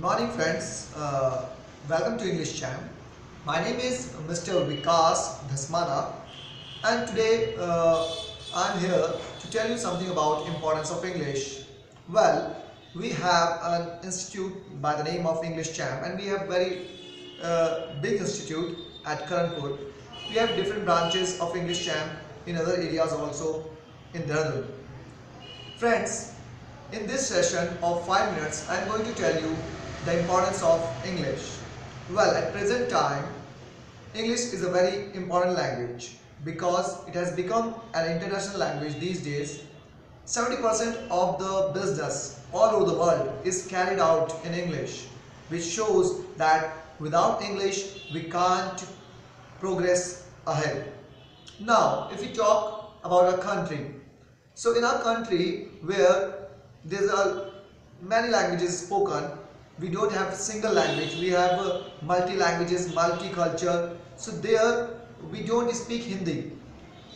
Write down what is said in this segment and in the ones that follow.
Morning friends, welcome to English Champ. My name is Mr. Vikas Dhasmana and today I am here to tell you something about importance of English. Well, we have an institute by the name of English Champ and we have very big institute at Karanpur. We have different branches of English Champ in other areas also in Dehradun. Friends, in this session of 5 minutes, I am going to tell you the importance of English. Well, at present time, English is a very important language because it has become an international language these days. 70% of the business all over the world is carried out in English, which shows that without English we can't progress ahead. Now, if we talk about our country, so in our country where there are many languages spoken, we don't have a single language, we have multi languages, multi-culture. So there we don't speak Hindi.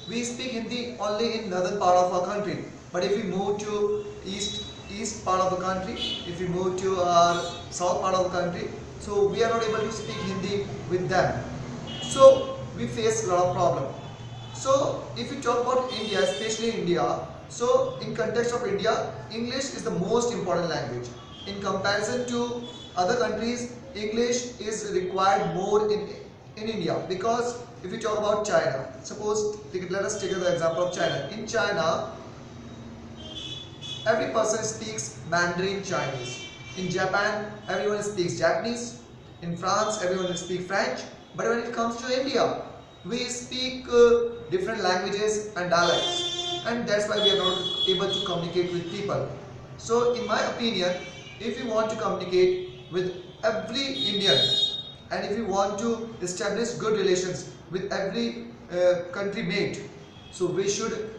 We speak Hindi only in northern part of our country. But if we move to east part of the country, if we move to our south part of the country, so we are not able to speak Hindi with them. So we face a lot of problem. So if we talk about India, especially India, so in context of India, English is the most important language. In comparison to other countries, English is required more in India, because if we talk about China, suppose let us take the example of China. In China, every person speaks Mandarin Chinese. In Japan, everyone speaks Japanese. In France, everyone speaks French. But when it comes to India, we speak different languages and dialects, and that's why we are not able to communicate with people. So in my opinion, if you want to communicate with every Indian and if you want to establish good relations with every country mate, so we should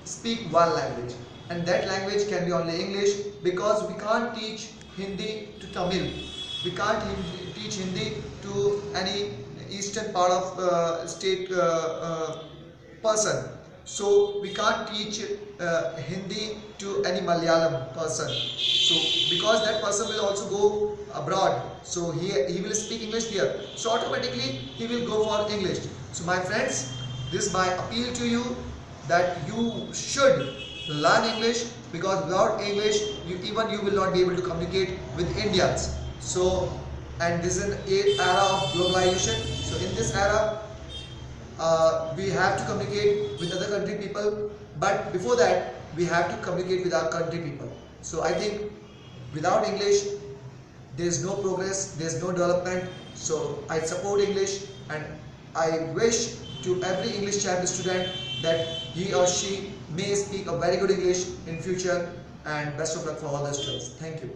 speak one language, and that language can be only English, because we can't teach Hindi to Tamil, we can't teach Hindi to any eastern part of state person. So we can't teach Hindi to any Malayalam person. So because that person will also go abroad, so he will speak English here. So automatically he will go for English. So my friends, this is my appeal to you, that you should learn English, because without English you will not be able to communicate with Indians. So, and this is an era of globalization. So in this era, we have to communicate with other country people, but before that we have to communicate with our country people. So I think without English there is no progress, there is no development. So I support English, and I wish to every English champ student that he or she may speak a very good English in future, and best of luck for all the students. Thank you.